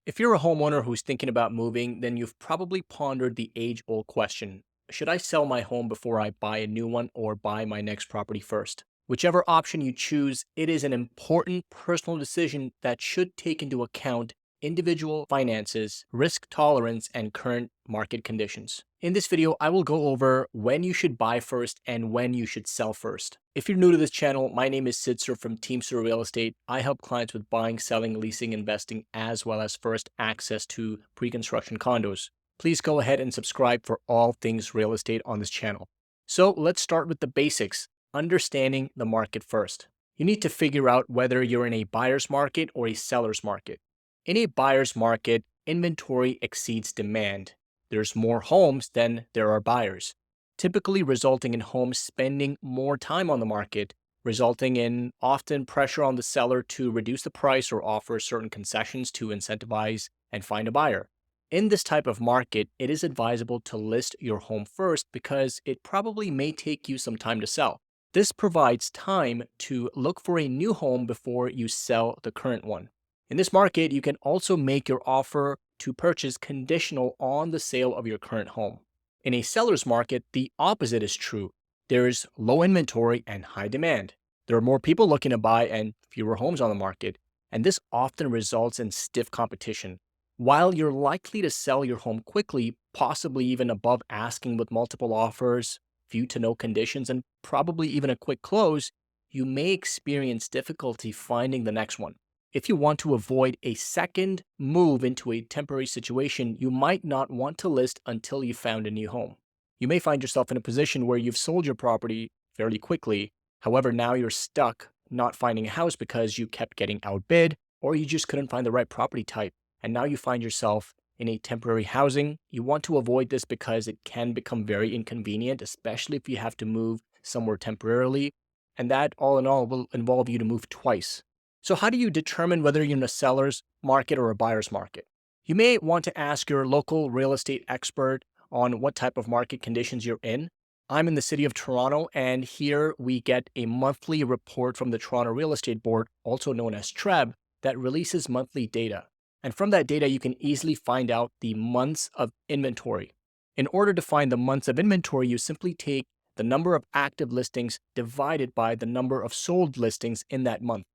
If you're a homeowner who's thinking about moving, then you've probably pondered the age-old question: should I sell my home before I buy a new one or buy my next property first? Whichever option you choose, it is an important personal decision that should take into account individual finances, risk tolerance, and current market conditions. In this video, I will go over when you should buy first and when you should sell first. If you're new to this channel, my name is Sid Sur from Sur Real Estate. I help clients with buying, selling, leasing, investing, as well as first access to pre-construction condos. Please go ahead and subscribe for all things real estate on this channel. So let's start with the basics, understanding the market first. You need to figure out whether you're in a buyer's market or a seller's market. In a buyer's market, inventory exceeds demand. There's more homes than there are buyers, typically resulting in homes spending more time on the market, resulting in often pressure on the seller to reduce the price or offer certain concessions to incentivize and find a buyer. In this type of market, it is advisable to list your home first because it probably may take you some time to sell. This provides time to look for a new home before you sell the current one. In this market, you can also make your offer to purchase conditional on the sale of your current home. In a seller's market, the opposite is true. There is low inventory and high demand. There are more people looking to buy and fewer homes on the market, and this often results in stiff competition. While you're likely to sell your home quickly, possibly even above asking with multiple offers, few to no conditions, and probably even a quick close, you may experience difficulty finding the next one. If you want to avoid a second move into a temporary situation, you might not want to list until you found a new home. You may find yourself in a position where you've sold your property fairly quickly. However, now you're stuck not finding a house because you kept getting outbid or you just couldn't find the right property type. And now you find yourself in a temporary housing. You want to avoid this because it can become very inconvenient, especially if you have to move somewhere temporarily. And that all in all will involve you to move twice. So how do you determine whether you're in a seller's market or a buyer's market? You may want to ask your local real estate expert on what type of market conditions you're in. I'm in the city of Toronto, and here we get a monthly report from the Toronto Real Estate Board, also known as TREB, that releases monthly data. And from that data, you can easily find out the months of inventory. In order to find the months of inventory, you simply take the number of active listings divided by the number of sold listings in that month.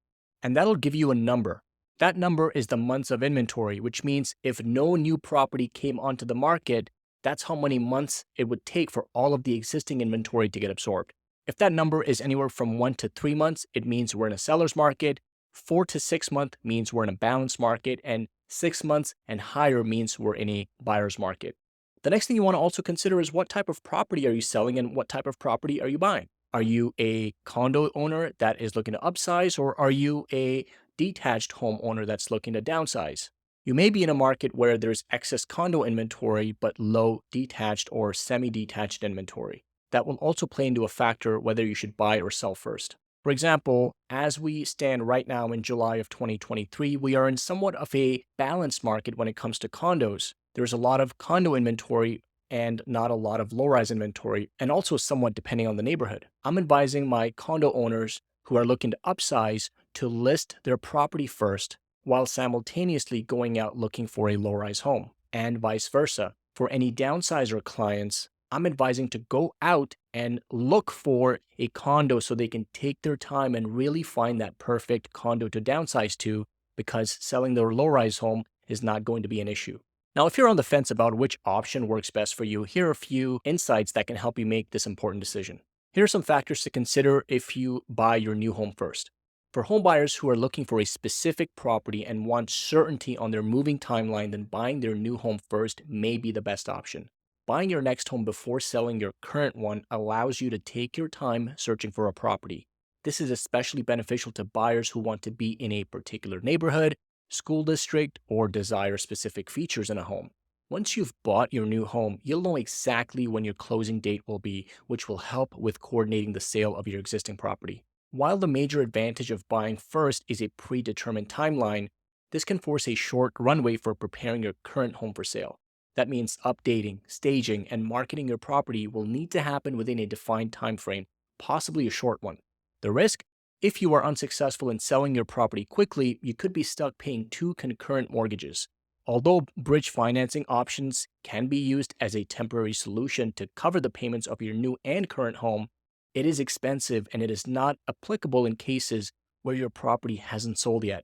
And that'll give you a number. That number is the months of inventory, which means if no new property came onto the market, that's how many months it would take for all of the existing inventory to get absorbed. If that number is anywhere from 1 to 3 months, it means we're in a seller's market. 4 to 6 months means we're in a balanced market, and 6 months and higher means we're in a buyer's market. The next thing you want to also consider is what type of property are you selling and what type of property are you buying? Are you a condo owner that is looking to upsize, or are you a detached home owner that's looking to downsize? You may be in a market where there's excess condo inventory but low detached or semi-detached inventory. That will also play into a factor whether you should buy or sell first. For example, as we stand right now in July of 2023, we are in somewhat of a balanced market when it comes to condos. There's a lot of condo inventory and not a lot of low-rise inventory, and also somewhat depending on the neighborhood. I'm advising my condo owners who are looking to upsize to list their property first while simultaneously going out looking for a low-rise home, and vice versa. For any downsizer clients, I'm advising to go out and look for a condo so they can take their time and really find that perfect condo to downsize to, because selling their low-rise home is not going to be an issue. Now, if you're on the fence about which option works best for you, here are a few insights that can help you make this important decision. Here are some factors to consider if you buy your new home first. For home buyers who are looking for a specific property and want certainty on their moving timeline, then buying their new home first may be the best option. Buying your next home before selling your current one allows you to take your time searching for a property. This is especially beneficial to buyers who want to be in a particular neighborhood, school district, or desire specific features in a home. Once you've bought your new home, you'll know exactly when your closing date will be, which will help with coordinating the sale of your existing property. While the major advantage of buying first is a predetermined timeline, this can force a short runway for preparing your current home for sale. That means updating, staging, and marketing your property will need to happen within a defined time frame, possibly a short one. The risk? If you are unsuccessful in selling your property quickly, you could be stuck paying two concurrent mortgages. Although bridge financing options can be used as a temporary solution to cover the payments of your new and current home, it is expensive and it is not applicable in cases where your property hasn't sold yet.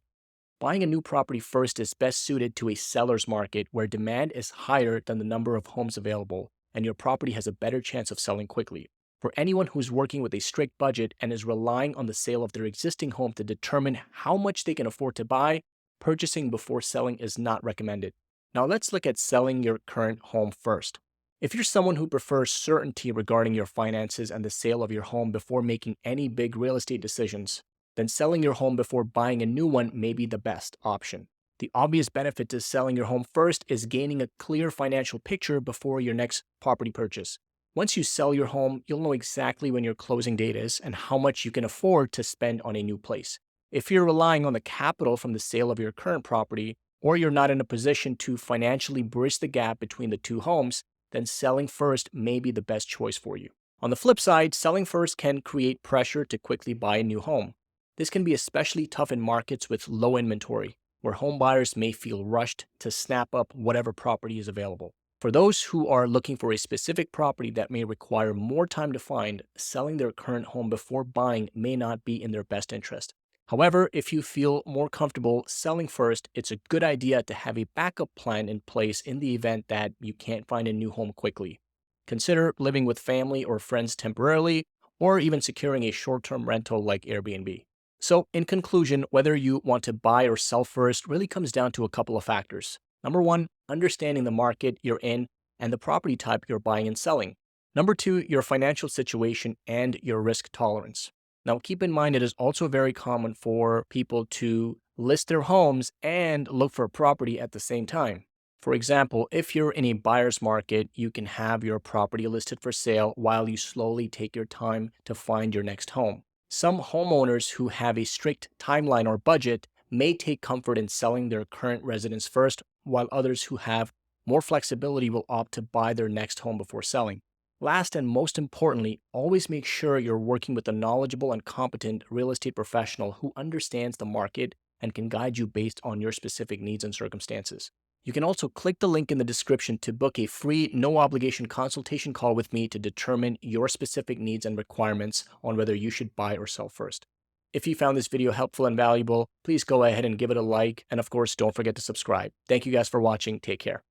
Buying a new property first is best suited to a seller's market where demand is higher than the number of homes available, and your property has a better chance of selling quickly. For anyone who's working with a strict budget and is relying on the sale of their existing home to determine how much they can afford to buy, purchasing before selling is not recommended. Now let's look at selling your current home first. If you're someone who prefers certainty regarding your finances and the sale of your home before making any big real estate decisions, then selling your home before buying a new one may be the best option. The obvious benefit to selling your home first is gaining a clear financial picture before your next property purchase. Once you sell your home, you'll know exactly when your closing date is and how much you can afford to spend on a new place. If you're relying on the capital from the sale of your current property, or you're not in a position to financially bridge the gap between the two homes, then selling first may be the best choice for you. On the flip side, selling first can create pressure to quickly buy a new home. This can be especially tough in markets with low inventory, where home buyers may feel rushed to snap up whatever property is available. For those who are looking for a specific property that may require more time to find, selling their current home before buying may not be in their best interest. However, if you feel more comfortable selling first, it's a good idea to have a backup plan in place in the event that you can't find a new home quickly. Consider living with family or friends temporarily, or even securing a short-term rental like Airbnb. So, in conclusion, whether you want to buy or sell first really comes down to a couple of factors. Number one, understanding the market you're in and the property type you're buying and selling. Number two, your financial situation and your risk tolerance. Now, keep in mind, it is also very common for people to list their homes and look for a property at the same time. For example, if you're in a buyer's market, you can have your property listed for sale while you slowly take your time to find your next home. Some homeowners who have a strict timeline or budget may take comfort in selling their current residence first, while others who have more flexibility will opt to buy their next home before selling. Last and most importantly, always make sure you're working with a knowledgeable and competent real estate professional who understands the market and can guide you based on your specific needs and circumstances. You can also click the link in the description to book a free, no-obligation consultation call with me to determine your specific needs and requirements on whether you should buy or sell first. If you found this video helpful and valuable, please go ahead and give it a like, and of course, don't forget to subscribe. Thank you guys for watching. Take care.